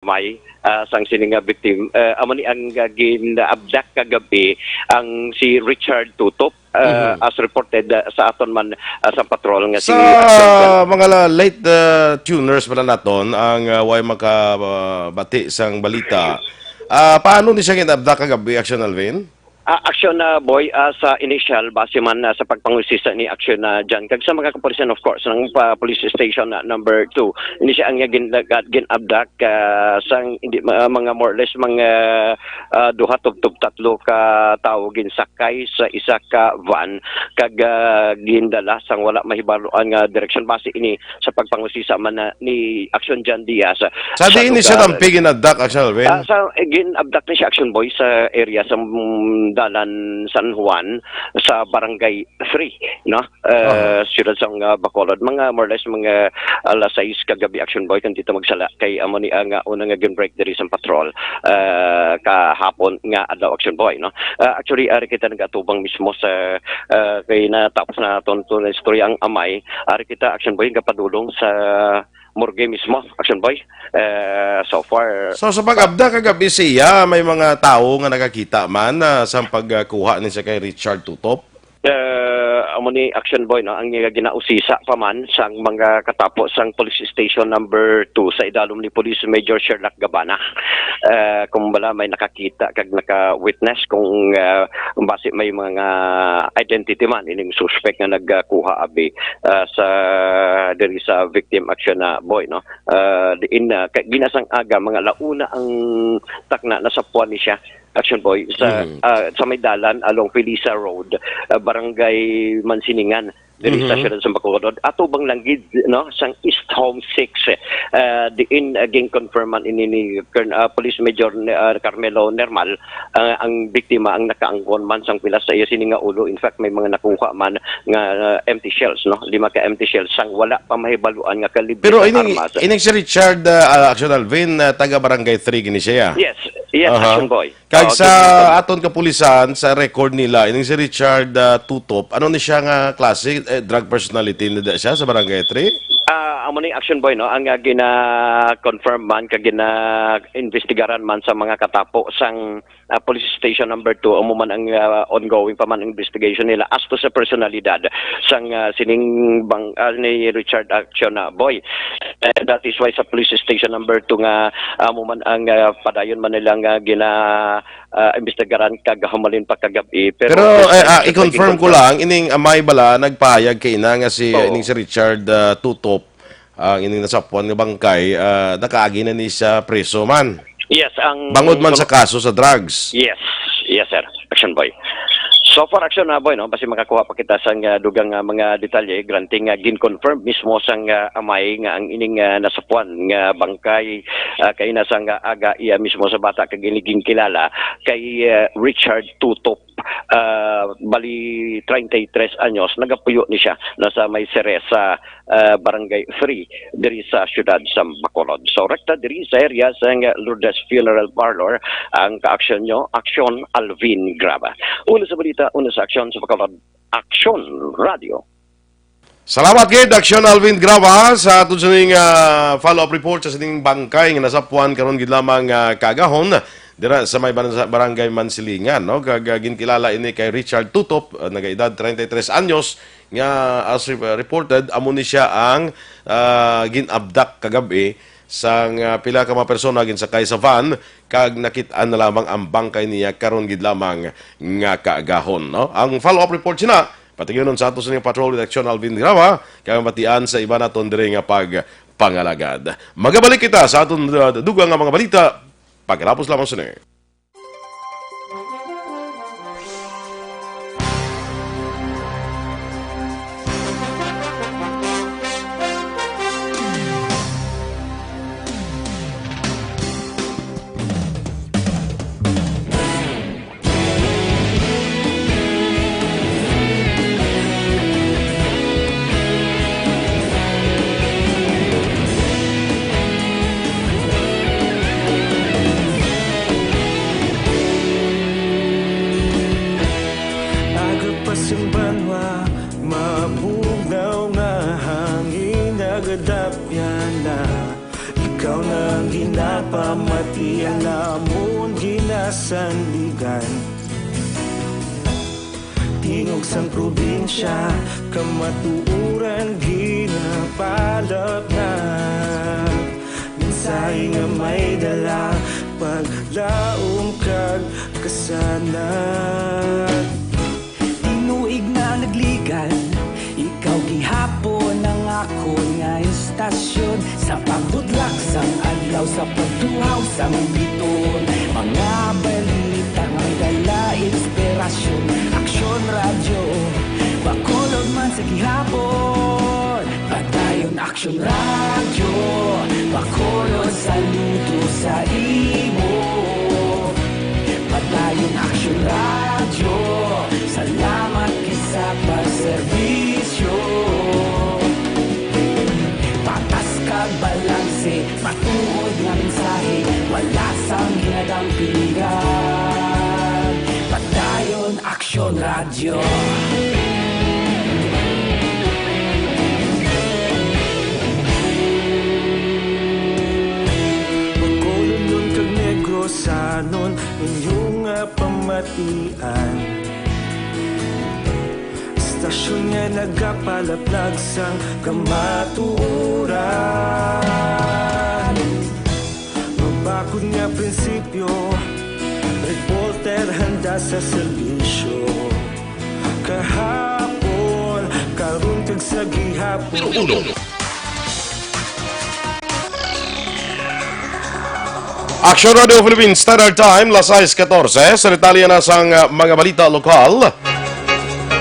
may sang sininga victim amo ni ang gin-abduct kagabi ang si Richard Tutop as reported sa aton man sa patrol nga si Sa mga late tuners pala naton ang way makabati sang balita. Paano ni siya ginabda kagabi, Aksyon Alvin? Aksyon na boy sa initial base man sa pagpangusisa ni Aksyon na dyan kag sa mga kapulisan of course ng police station number 2 ini siya ang gin-abduct sang hindi mga more or less mga duha tub tatlo ka tawo ginsakay sa isa ka van kag gindala sang wala mahibaloan nga direction base ini sa pagpangusisa man ni Aksyon Jan Diaz Sa di ini siya tampi ginabdak, Aksyon Alvin? sa gin-abduct ni siya Aksyon boy sa area sa Dalan San Juan sa Barangay 3 no siyudad sang Bacolod mga more or less mga alas 6 kagabi Action Boy kan dito magsala kay amo ni nga una nga break diri sa patrol kahapon nga adlaw Action Boy no actually ari kita nagatubang mismo sa kay natapos na tonto na istorya ang amay ari kita Action Boy gapadulong sa morgue mismo, Action Boy. So far... So sa pag-abda kagabi siya, may mga tao nga nakakita man sa pagkuha ni siya kay Richard Tutop? Amo ni Action Boy no ang ginausisa pa man sang mga katapos sang police station number 2 sa idalom ni Police Major Sherlock Gabana kung bala may nakakita kag naka-witness kung base may mga identity man ining suspect nga nagkuha abi sa diri sa victim Action na boy no diin ginasang aga mga launa ang takna na sa puan ni siya Action Boy sa may dalan along Felisa Road barangay Mansiningan diri sa siyudad sa Bacolod ato bang langgid no sang East Home 6 diin again confirman ini ni Police Major Carmelo Nermal ang biktima ang nakaangkon man sang pila sa iya sininga ulo in fact may mga nakuha man nga empty shells no 5 ka empty shells sang wala pa mahibaluan nga kalibre pero armas. Ining si Richard Action Alvin taga Barangay 3 gini siya. Yes Action Boy. Kag sa aton kapulisan sa record nila ining si Richard Tutop ano ni siya nga klase drug personality na siya sa Barangay 3? Amo ni Action Boy no ang gina-confirm man kag gina-investigaran man sa mga katapo sang police station number 2 amo man ang ongoing pa man ang investigation nila as to sa personalidad sang sining bang ni Richard Action Boy. That is why sa police station number 2 nga amo man ang padayon man nila nga investigaran kag humalin pa kagabi pero i-confirm ko lang ining amay bala nagpahayag kay ina nga si ining si Richard Tutop ang ining nasapuan nga bangkay nakaagi na ni siya preso man. Yes, ang bangod man sa kaso sa drugs. Yes sir, Action Boy. So far Action Boy no basi makakuha pa kita sang dugang mga detalye granting gin-confirm mismo sang amay nga ang ining nasapuan nga bangkay kay nasang aga iya mismo sa bata kag iniging kilala kay Richard Tutop bali 33 anyos nagapuyo ni siya nasa may Ceresa Barangay 3 diri sa siyudad sa Bacolod. So rekta diri sa area sa Lourdes Funeral Parlor ang ka-aksyon nyo Aksyon Alvin Graba. Una sa balita, una sa aksyon sa Bacolod, Aksyon Radio. Salamat kay Aksyon Alvin Graba sa aton sining follow-up report sa sining bangkay nga nasapuan karon gid lamang kagahon dira sa may barangay Mansilingan no kag ginkilala ini kay Richard Tutop nagaedad 33 anyos nga as reported amo ni siya ang ginabdak kagabi sang pila ka mga persona ginsakay sa van kag nakit-an na lamang ang bangkay niya karon gid lamang nga kaagahon no ang follow-up report sina patigyonon sa ato sa patrol with Aksyon Alvin Graba kay matian sa iba naton diri nga pagpangalagad. Magabalik kita sa aton dugang nga mga balita pagkatapos lamang sini. pamatian namon ginasandigan. Tingog sang probinsya, kamatuuran ginapalap na. Minsay nga may dala, paglaom kag kasanat. Tinuig na nagligan, ikaw gihapon ang ako nga istasyon. Sa pagbudlak sang adlaw, sa pagtuhaw sang biton, mga balitang ang dala inspirasyon. Aksyon radyo, bakulog man sa gihapon. Patayon aksyon radyo, bakulog saludo sa imo. Patayon aksyon radyo, salamat kisa pagserbisyo. Patas kag balanse, matuod nga mensahe, wala sang ginadampingan. Patayon aksyon radyo. Bakulon kag negrosanon, inyong nga pamatian. Istasyon nga nagapalaplag sang kamatuuran. Mabakod nga prinsipyo, reporter handa sa serbisyo. Kahapon, karon kag sa gihapon. Aksyon Radio Philippines Standard Time, las 6:14. Sa detalye na sang mga balita lokal.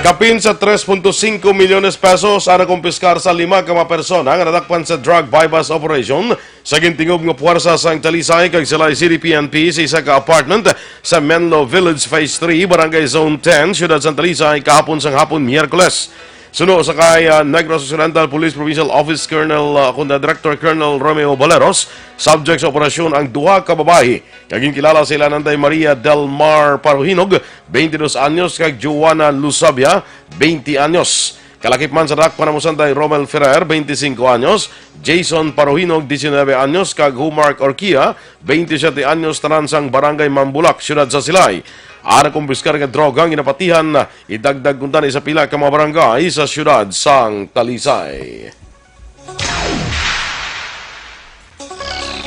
Kapin sa 3.5 milyones pesos ang nakumpiskar sa 5 ka mga persona nga nadakpan sa drug bypass operation sa gintingog nga puwersa sang Talisay kag sila CDPNP sa isa ka apartment sa Menlo Village Phase 3, Barangay Zone 10, Siyudad San Talisay kahapon sang hapon Miyerkules. Suno sa kay Negros Occidental Police Provincial Office Director Colonel Romeo Baleros, subject sa operasyon ang duha ka babae. Kaging kilala sila nanday Maria Del Mar Paruhinog, 22 anyos, kag Joanna Lusabia, 20 anyos. Kalakip man sa dakpan na musantay Romel Ferrer, 25 anyos, Jason Paruhinog, 19 anyos, kag Humark Orquia, 27 anyos, tanan sang Barangay Mambulak, Siyudad sa Silay. Ana kumpiskar nga droga ang ginapatihan na idagdag kuntan sa pila ka mga barangay sa siyudad sang Talisay.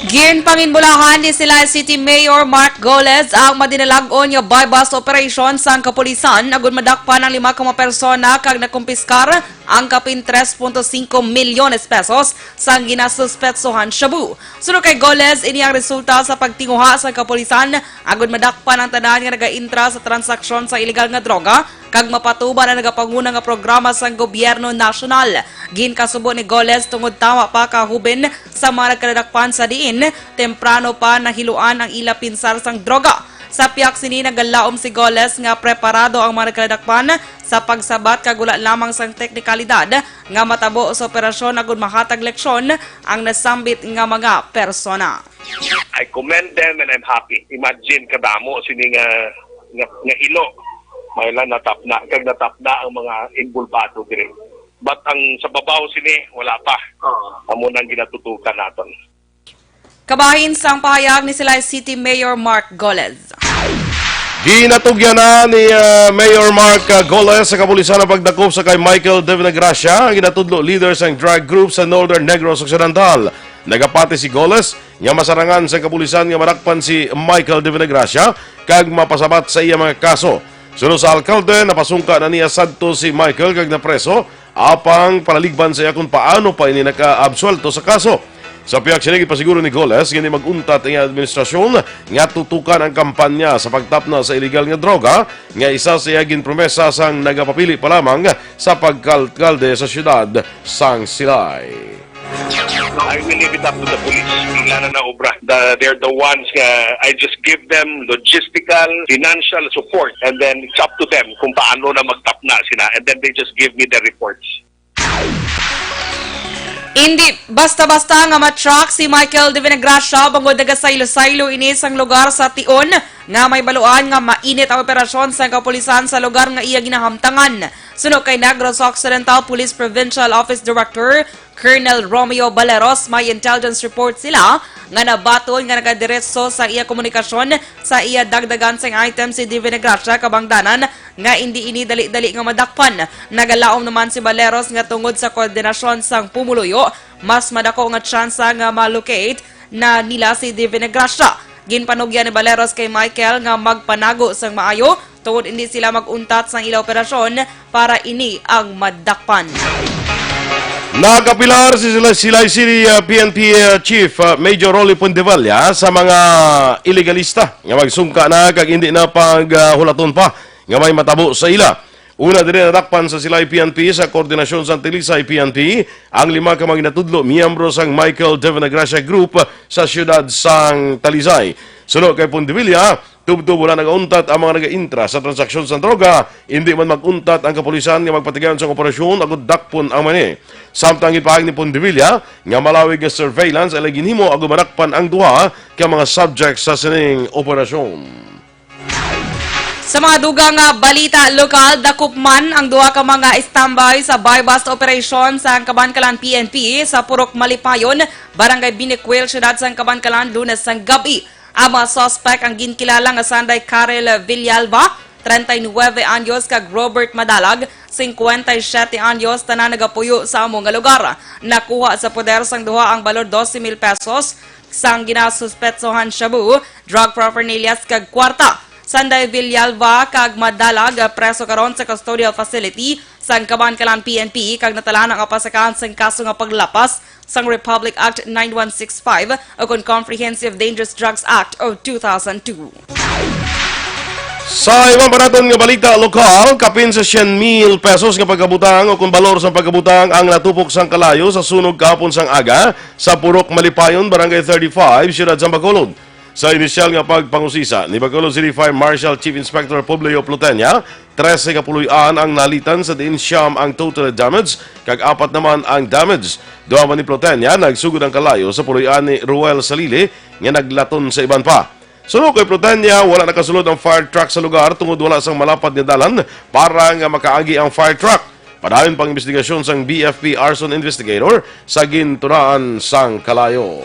Gin panginbulahan ni sila City Mayor Mark Golez ang madinalagon nga bypass operation sang kapulisan agud madakpan ang 5 ka mga persona kag nakumpiskar ang kapin 3.5 milyones pesos sang ginasuspetsohan shabu. Sunod kay Golez, ini ang resulta sa pagtinguha sa kapulisan agud madakpan ang tanan nga nagaintra sa transaksyon sa ilegal nga droga kag mapatuba na nagapanguna nga programa sang gobyerno nasyonal. Ginkasubo ni Golez tungod tama pa kahubin sa mga nagkadakpan sa diin, temprano pa nahiluan ang ila pinsar sang droga. Sa piyak sini nagalaom si Golez nga preparado ang mga nagkadakpan sa pagsabat kag wala lamang sang teknikalidad nga matabo sa operasyon agud mahatag leksyon ang nasambit nga mga persona. I commend them and I'm happy. Imagine kadamo sini nga hilo. May lang natapna ang mga involvado dire. But ang sa babaw sini wala pa. Amo nang ginatutukan naton. Kabahin sang pahayag ni sila City Mayor Mark Golez. Ginatugyan na ni Mayor Mark Golez sa kapulisan na pagdakop sa kay Michael De Vinagracia, ang ginatudlo leader sa drug group sa Northern Negros Occidental. Nagapati si Golez nga masarangan sa kapulisan nga marakpan si Michael De Vinagracia kag mapasabat sa iya mga kaso. Sunod sa alkalde, napasungka na niya sadto si Michael kag napreso apang palaligban sa iya kung paano pa ini naka-absuelto sa kaso. Sa piyak sinigit pasiguro ni Golez, hindi maguntat ang administrasyon nga tutukan ang kampanya sa pagtapna sa illegal nga droga nga isa sa iyagin promesa sang nagapapili pa lamang sa pagkalkalde sa siyudad sang Silay. I will leave it up to the police. Ingana na obra. They're the ones I just give them logistical, financial support and then it's up to them kung paano na magtapna sila and then they just give me the reports. Hindi basta-basta nga matrack si Michael De Vinagracia bangod nagasaylo-saylo inis ang lugar sa Tion nga may baluan nga mainit ang operasyon sa kapulisan sa lugar nga iya ginahamtangan. Suno kay Negros Occidental Police Provincial Office Director Colonel Romeo Baleros, may intelligence report sila nga nabatol nga nagadiretso sa iya komunikasyon sa iya dagdagan sang item si Divine Gracia kabangdanan nga hindi ini dali-dali nga madakpan. Nagalaom naman si Baleros nga tungod sa koordinasyon sang pumuluyo, mas madako nga tsansa nga malocate na nila si Divine Gracia. Ginpanugyan ni Baleros kay Michael nga magpanago sang maayo tungod hindi sila maguntat sang ila operasyon para ini ang madakpan. Nakapilar si Silay City PNP Chief Major Rolly Puntevalla sa mga illegalista nga magsungka na kag hindi na paghulaton pa nga may matabo sa ila. Una din nadakpan sa Silay PNP sa koordinasyon sa Tilisay PNP ang 5 ka mga natudlo miyembro sang Michael Divine Gracia Group sa siyudad sang Talisay. Sunod kay Puntevalla, tubto wala nag-untat ang mga nag-intra sa transaksyon sa droga, hindi man mag-untat ang kapulisan nga magpatigayon sa operasyon agud dakpon ang mani. Samtang ipahag ni Puntevalla nga malawig nga surveillance ay ginhimo agud manakpan ang duha ka mga subjects sa sining operasyon. Sa mga dugang balita lokal, dakop man ang duha ka mga standby sa buy-bust operation sa Kabankalan PNP sa Purok Malipayon, Barangay Biniquil, siyudad sa Kabankalan, Lunes sang gabi. Ang mga suspect ang ginkilala nga Sanday Karel Villalba, 39 anyos, kag Robert Madalag, 57 anyos, tanan nagapuyo sa among nga lugar. Nakuha sa poder sang duha ang balor 12,000 pesos sang ginasuspetsohan shabu, drug paraphernalia kag kwarta. Sanday Villalba kag Madalag preso karon sa custodial facility sang Kabankalan PNP kag natalahan ang apasakahan sang kaso nga paglapas sang Republic Act 9165 o Comprehensive Dangerous Drugs Act of 2002. Sa ibang paraton nga balita lokal, kapin sa 100,000 pesos nga pagkabutang o kung balor sa pagkabutang ang natupok sang kalayo sa sunog kahapon sang aga sa Purok Malipayon, Barangay 35, siyudad sa Bacolod. Sa inisyal nga pagpangusisa ni Bacolod City Fire Marshal Chief Inspector Publio Plutenia, 13 kapuluyan ang nalitan sa diin siyam ang total damage, kag 4 naman ang damage. Duha man ni Plutenia, nagsugod ang kalayo sa puluyan ni Ruel Salili nga naglaton sa iban pa. Sunod kay Plutenia, wala nakasulod ang fire truck sa lugar tungod wala sang malapad nga dalan para nga makaagi ang fire truck. Padayon pang investigasyon sang BFP Arson Investigator sa gintunaan sang kalayo.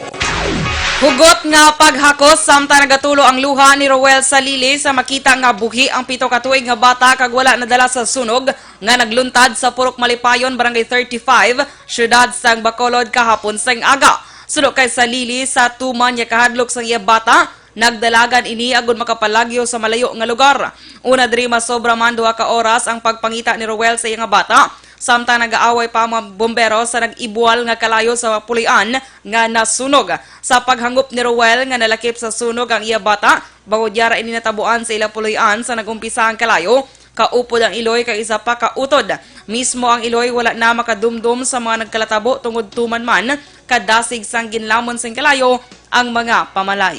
Hugot nga paghakos samtang nagatulo ang luha ni Roel Salili sa makita nga buhi ang 7 ka tuig nga bata kag wala nadala sa sunog nga nagluntad sa Purok Malipayon, Barangay 35, siyudad sang Bacolod kahapon sang aga. Sunod kay Salili sa tuman nga kahadlok sang iya bata, nagdalagan ini agud makapalagyo sa malayo nga lugar. Una diri masobra man 2 ka oras ang pagpangita ni Roel sa iya nga bata. Samtang nag-aaway pa mga bombero sa nag-ibual nga kalayo sa pulian nga nasunog. Sa paghangop ni Roel nga nalakip sa sunog ang iya bata, bangod yara ini natabuan sa ila pulian sa nagumpisa ang kalayo, kaupod ang iloy kay isa pa kautod. Mismo ang iloy wala na makadumdum sa mga nagkalatabo tungod tuman man, kadasig sang ginlamon sang kalayo ang mga pamalay.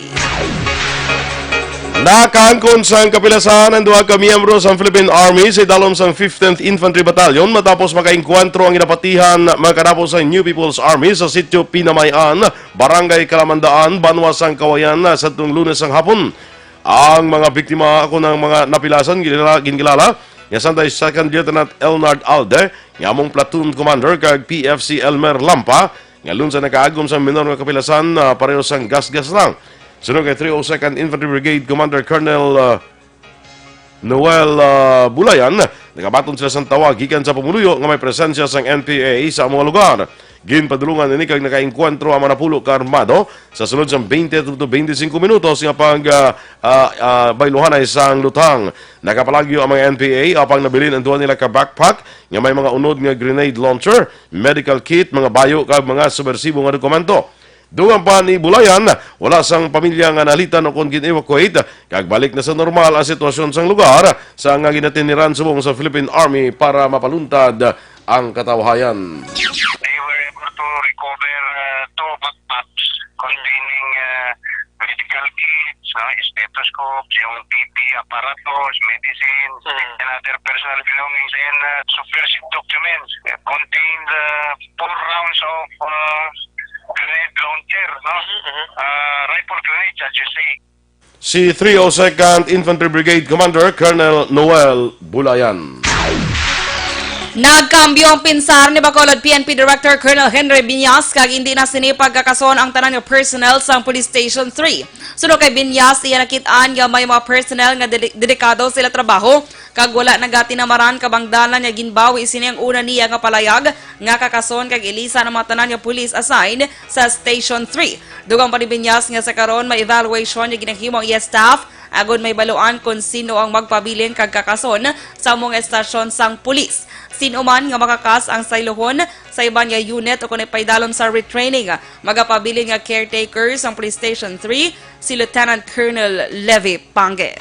Nakaangkon sang kapilasan ang duha ka miyembro sang Philippine Army sa idalom sang 15th Infantry Battalion matapos makainkwentro ang inapatihan makadapos sa New People's Army sa sitio Pinamayan, Barangay Kalamandaan, Banwa sang Kawayan sa tung Lunes sang hapon. Ang mga biktima ako ng mga napilasan ginilala nga Sanday 2nd Lieutenant Elnard Alde, nga among platoon commander kag PFC Elmer Lampa, nga lunsa nakaagom sa minor nga kapilasan pareho sang gas-gas lang. Sunod kay 302nd Infantry Brigade Commander Colonel Noel Bulayan, nakabaton sila sang tawag gikan sa pumuluyo nga may presensya sang NPA sa mga lugar. Ginpadulungan ni kag nakaengkwentro ang manapulo ka armado sa sunod sang 20 to 25 minutos nga bayluhan ay sang lutang. Nakapalagyo ang mga NPA apang nabilin ang duha nila ka backpack nga may mga unod nga grenade launcher, medical kit, mga bayo kag mga subversibo nga dokumento. Dungan pa ni Bulayan, wala sang pamilya nga nalitan o kung gin-evacuate, kag balik na sa normal ang sitwasyon sang lugar sa nga ginatiniran subong sa Philippine Army para mapaluntad ang katawhayan. They were able to recover 2 backpacks containing medical kits, stethoscopes, yung PP apparatus, medicines, and other personal belongings, and subversive documents. Contained 4 rounds of grenade launcher, no? Rifle grenades, as you say. Si 302nd Infantry Brigade Commander Colonel Noel Bulayan. Nagkambyo ang pinsar ni Bacolod PNP Director Colonel Henry Binyas kag hindi na sinipag kakason ang tanan nga personnel sa Police Station 3. Sunod kay Binyas, iya nakitaan nga may mga personnel nga dedikado sila trabaho kag wala nagati namaran kabangdalan nga ginbawi sini ang una niya nga palayag nga kakason kag ilisa ng mga tanan nga police assigned sa Station 3. Dugang pa ni Binyas nga sa karon may evaluation nga ginahimo ang iya staff agud may baluan kung sino ang magpabilin kag kakason sa mga estasyon sang pulis. Sino man nga makakas ang saylohon sa iban nga unit o kung ipaydalom sa retraining, magapabilin nga caretakers ang Police Station 3, si Lieutenant Colonel Levy Pange.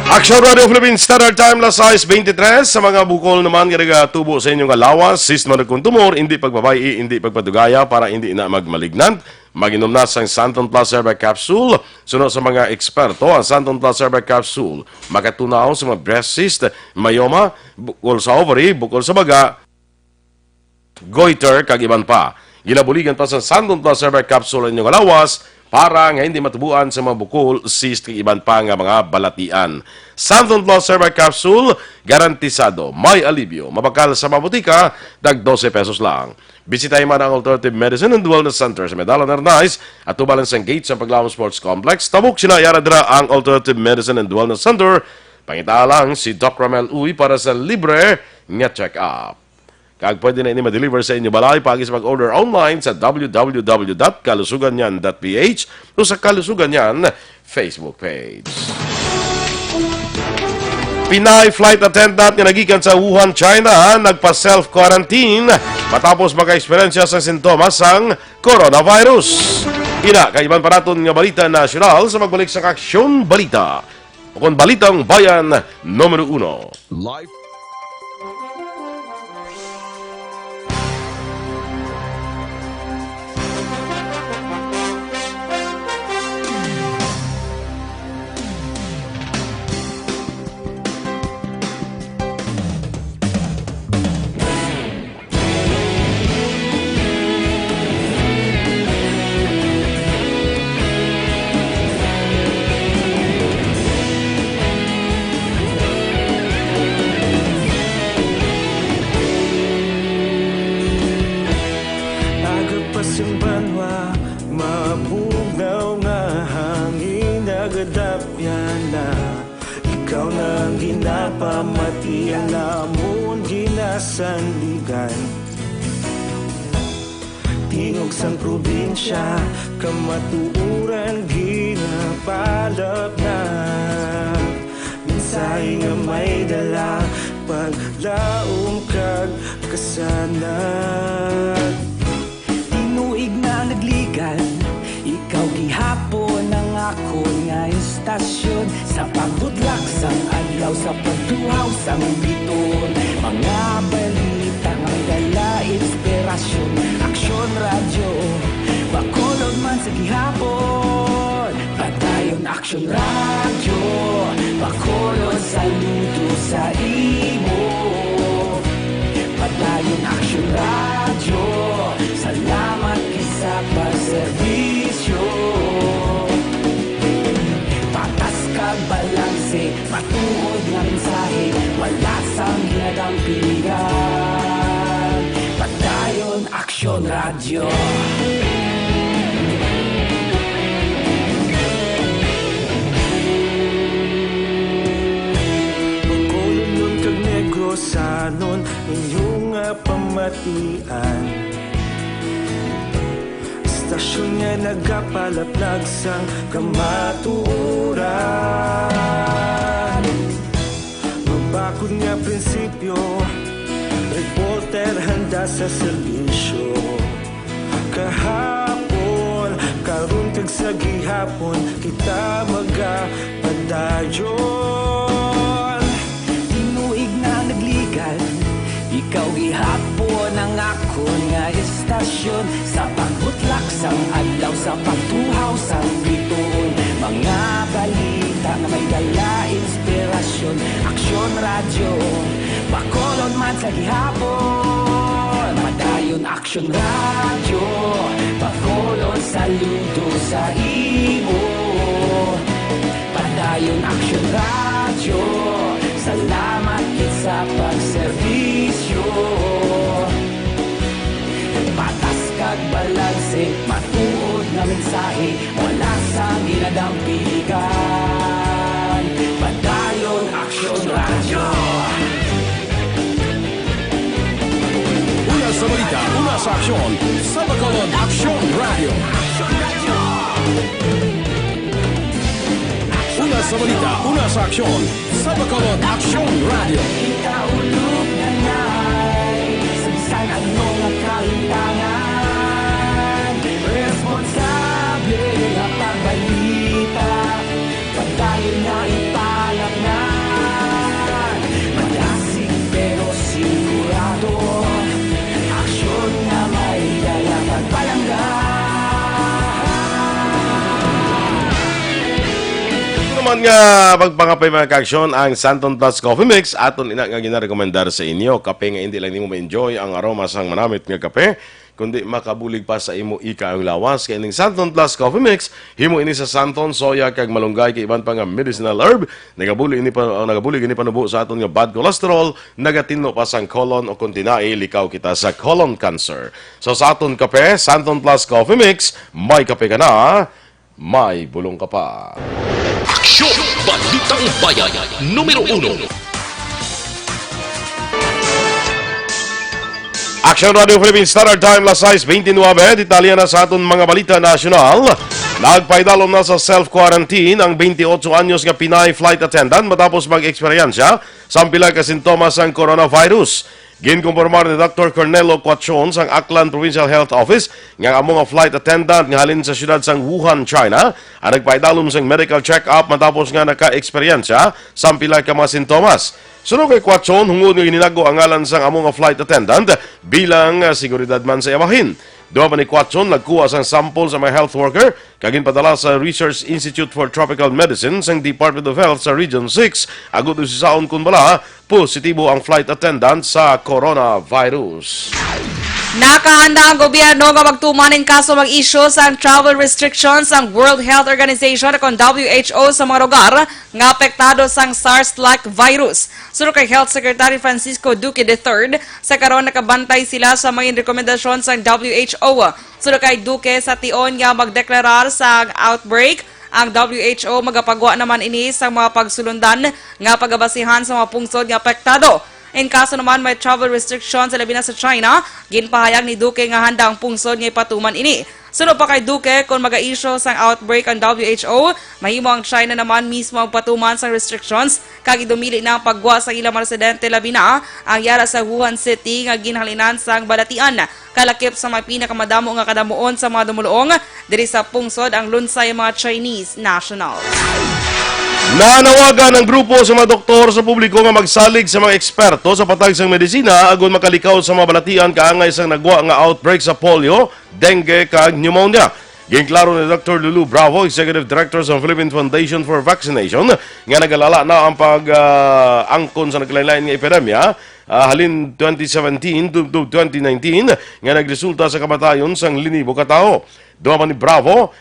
Aksyon Radio Philippines Standard Time las 6:23 sa mga bukol naman nga tubo sa inyong alawas, sistema na kuntumor, hindi pagbabayi, hindi pagpadugaya para hindi na magmalignant. Mag-inom na sa Santon Plus Herbal Capsule. Sunod sa mga eksperto, ang Santon Plus Herbal Capsule makatunaw sa mga breast cyst, myoma, bukol sa ovary, bukol sa baga, goiter, kag iban pa. Ginabuligan pa sa Santon Plus Herbal Capsule inyong alawas para nga hindi matubuan sa mga bukol, cyst, kag iban pa nga mga balatian. Santon Plus Herbal Capsule, garantisado, may alibyo, mabakal sa mabutika, dag 12 pesos lang. Bisitahin man ang Alternative Medicine and Wellness Center sa Medalla Narnais at tubalan sa gate sa Paglawan Sports Complex. Tabuk sinayara dira ang Alternative Medicine and Wellness Center. Pangita lang si Doc Ramel Uy para sa libre nga check-up. Kag pwede na ini ma-deliver sa inyo balay pagis mag-order online sa www.kalusuganyan.ph o sa Kalusuganyan Facebook page. Pinay flight attendant nga nagikan sa Wuhan, China, nagpa-self-quarantine matapos maka-eksperyensya sa sintomas sang coronavirus. Ina, kaiban pa naton nga balita nasyonal sa magbalik sa Aksyon Balita. O kung Balitang Bayan, Numero 1. Live Banwa, mabugaw nga hangin nagadapyan na ikaw na ang ginapamati ang namon ginasandigan. Tingog sang probinsya, kamatuuran ginapalap na minsay nga may dala paglaom kag kasanag. Tinuig na nagligan, ikaw gihapon ang ako nga istasyon. Sa pagbutlak sang adlaw, sa pagduhaw sang biton, mga balita nga dala inspirasyon. Aksyon radyo, Bacolod man sa gihapon. Padayon Aksyon radyo, Bacolod saludo sa imo. Padayon Aksyon radyo, salamat kisa pagserbisyo. Patas kag balanse, matuod nga mensahe, wala sang ginadang pilihan. Padayon Aksyon radyo. Bacolod nun kag Negrosanon, inyong pamatian. Stasyon nga nagapalaplag sang kamatuuran. Mabakod nga prinsipyo, reporter handa sa serbisyo. Kahapon, karon kag sa gihapon, kita magapadayon. Tinuig na nagligan, ikaw gihapon ang ako nga istasyon. Sa pagbutlak sang adlaw, sa pagtuhaw sang biton, mga balita na may dala inspirasyon. Aksyon radyo, Bacolod man sa gihapon. Padayon Aksyon radyo, Bacolod saludo sa imo. Padayon Aksyon radyo, salamat kit sa pagservisyo. mensahe wala sa ginadampigan. Padayon Aksyon Radyo. Una sa balita, una sa aksyon, sa Bacolod Aksyon Radio. Una sa balita, una sa aksyon, sa Bacolod Aksyon Radio. Ikaulog na na'y sabisan anong nakahintangan. Responsable na pagbalita, padayon na ipalaknan. Malasig pero sigurado, aksyon na may dalang pagpalanggan. Naman nga pagpangapay mga kaaksyon ang Santon Plus Coffee Mix aton ina nga ginarekomendar sa inyo. Kape nga hindi lang nimo ma-enjoy ang aroma sang manamit nga kape, kundi makabulig pa sa imo ika ang lawas. Kaya ning Santon Plus Coffee Mix himo ini sa santon, soya kag malunggay kay iban pa nga medicinal herb. Nagabulig ini panubo sa aton nga bad cholesterol, nagatinno pa sang colon o kontinai likaw kita sa colon cancer. So sa aton kape, Santon Plus Coffee Mix, may kape ka na, may bulong ka pa. Aksyon! Balitang Bayan, numero 1. Aksyon Radio Philippines Standard Time, las 6:29, detalye na sa aton mga balita nasyonal. Nagpaidalom na sa self-quarantine ang 28 anyos nga Pinay flight attendant matapos mag-eksperyensya sa pila ka sintomas ng coronavirus. Ginkumpirmar ni Dr. Cornelo Quachon sang Aklan Provincial Health Office nga among flight attendant nga halin sa siyudad sang Wuhan, China, ang nagpaidalom sang medical check-up matapos nga naka-eksperyensya sa pila ka mga sintomas. Sunod kay Quachon, hungod nga gininago ang ngalan sang among flight attendant bilang seguridad man sa ibahin. Doon pa ni Quachon, nagkuha sang sample sa mga health worker, kagin padala sa Research Institute for Tropical Medicine sang Department of Health sa Region 6. Agud si saon kun bala, positibo ang flight attendant sa coronavirus. Nakahanda ang gobyerno nga magtumanin kaso mag-issue sa travel restrictions ang World Health Organization at WHO sa mga lugar nga apektado sang SARS-like virus. Sunod kay Health Secretary Francisco Duque III, sa karon nakabantay sila sa mga rekomendasyon sang WHO. Sunod kay Duque sa tion nga magdeklarar sa outbreak, ang WHO magapagwa naman ini sa mga pagsulundan nga pagabasihan sa mga pungsod nga apektado. In kaso naman may travel restrictions labi na sa China, ginpahayag ni Duque nga handa ang pungsod nga ipatuman ini. Sunod pa kay Duque, kung mag-a-issue sang outbreak ang WHO, mahimo ang China naman mismo ang patuman sang restrictions, kag idumili na ang pagwa sa ilang mga residente labi na ang yara sa Wuhan City nga ginhalinan sang balatian. Kalakip sa mga pinakamadamo nga kadamuon sa mga dumuluong diri sa pungsod ang lunsay mga Chinese nationals. Nanawagan ang grupo sa mga doktor sa publiko nga magsalig sa mga eksperto sa patag sang medisina agon makalikaw sa mga balatian kaangay sang nagwa nga outbreak sa polio, dengue kag pneumonia. Ginklaro ni Dr. Lulu Bravo, Executive Director sa Philippine Foundation for Vaccination, nga nagalala na ang pag-angkon sa naglain-lain nga epidemya halin 2017 to 2019 nga nagresulta sa kamatayon sang 1,000 ka tawo. Doon pa ni Bravo,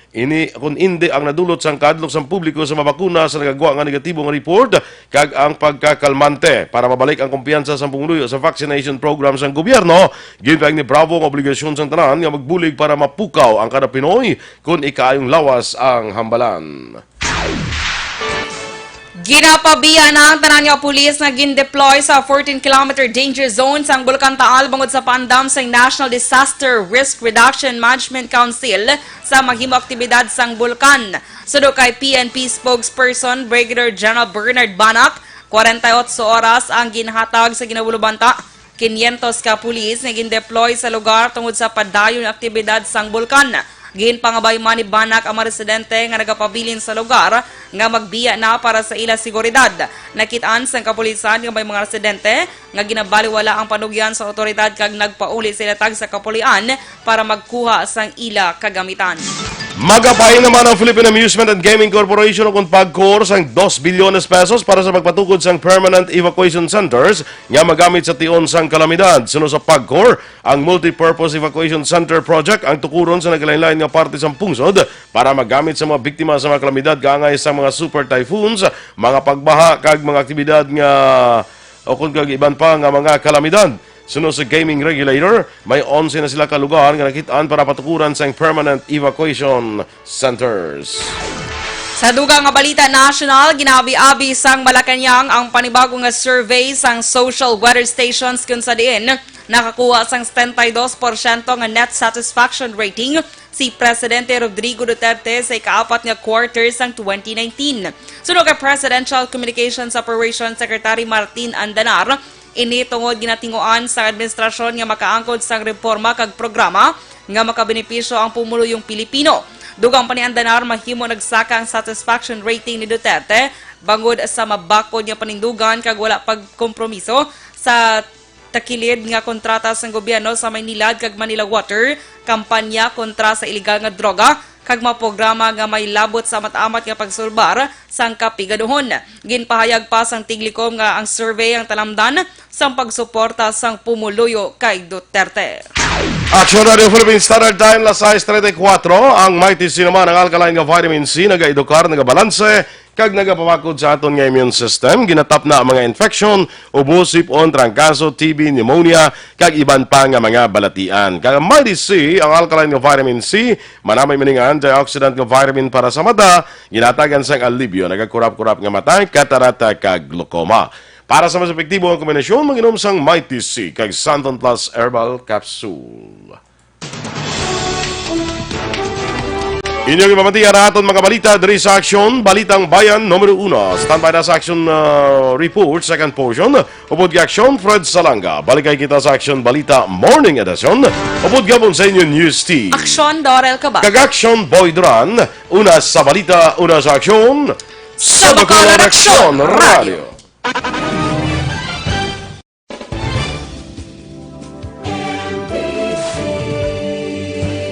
kung hindi ang nadulot sang kadlok sang publiko sa mabakuna sa nagagawa nga negatibong report kag ang pagkakalmante para mabalik ang kumpiyansa sa panguluyo sa vaccination program sang gobyerno. Ginpahayag ni Bravo ang obligasyon sang tanan nga magbulig para mapukaw ang kada Pinoy kung ikaayong lawas ang hambalan. Ginapabiya na ang tanan nga pulis nga gin-deploy sa 14-kilometer danger zone sang Bulkan Taal bangod sa pandam sang National Disaster Risk Reduction Management Council sa maghimo aktibidad sang bulkan. Sudo kay PNP spokesperson Brigadier General Bernard Banak, 48 oras ang ginhatag sa ginabulubanta. 500 ka pulis nga gin-deploy sa lugar tungod sa padayon aktibidad sang bulkan. Ginpangabay man ni Banak ang mga residente nga nagapabilin sa lugar nga magbiya na para sa ila seguridad. Nakitaan sang kapulisan nga may mga residente nga ginabaliwala ang panugyan sa otoridad kag nagpauli sila tag sa kapulian para magkuha sang ila kagamitan. Magapain naman ang Philippine Amusement and Gaming Corporation kung pagkor sang 2 bilyones pesos para sa pagpatukod sang permanent evacuation centers nga magamit sa tion sang kalamidad. Sunod sa pagkor, ang Multipurpose Evacuation Center Project ang tukuron sa naglain-lain nga parte sang pungsod para magamit sa mga biktima sa mga kalamidad kaangay sa mga super typhoons, mga pagbaha kag mga aktibidad nga o kung kag iban pa nga mga kalamidad. Suno sa gaming regulator, may 11 na sila kalugar nga nakitaan para patukuran sa permanent evacuation centers. Sa dugang nga balita national, ginabi-abi sang Malacañang ang panibagong nga survey sang social weather stations kung sa diin nakakuha sang 72% nga net satisfaction rating si Presidente Rodrigo Duterte sa ikaapat nga quarter sang 2019. Sunod kay Presidential Communications Operations Secretary Martin Andanar, ini tungod ginatinguan sa administrasyon nga makaangkod sang reforma kag programa nga makabenepisyo ang pumuluyong Pilipino. Dugang paniandanar mahimo nagsaka ang satisfaction rating ni Duterte bangod sa mabakod nga panindugan kag wala pagkompromiso sa takilid nga kontrata sa gobyerno sa Maynilad kag Manila Water, kampanya kontra sa iligal nga droga kag mga programa nga may labot sa matamat nga pagsulbar sang kapigaduhon. Ginpahayag pa sang Tiglikom nga ang survey ang talamdan sang pagsuporta sang pumuluyo kay Duterte. Aksyon Radio Philippines Standard Time, las 6:34. Ang mighty C naman ang alkaline nga vitamin C nagaedukar, nagabalanse, kag nagapapakod sa aton nga immune system. Ginatap na ang mga infection, ubo, sipon, trangkaso, TB, pneumonia, kag iban pa nga mga balatian. Kag ang mighty C, ang alkaline nga vitamin C, manamay maningan antioxidant nga vitamin para sa mata, ginatagan sang alibyo, nagakurap-kurap nga mata, katarata, kag glaucoma. Para sa mas epektibo ang kombinasyon, mag-inom sang Mighty C kag Santon Plus Herbal Capsule. Inyong ipamatiya na aton mga balita diri sa Aksyon, Balitang Bayan, Numero 1. Standby na sa Aksyon Report, second portion. Upod ka Aksyon, Fred Salanga. Balikay kita sa Aksyon Balita Morning Edition. Upod gabon sa inyo News Team. Aksyon, Dorel, Cabatu. Kag-Aksyon Boy Duran, una sa balita, una sa Aksyon, sa Bacolod Aksyon Radio.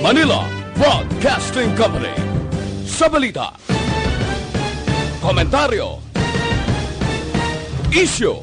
Manila Broadcasting Company. Sa balita, komentaryo, issue,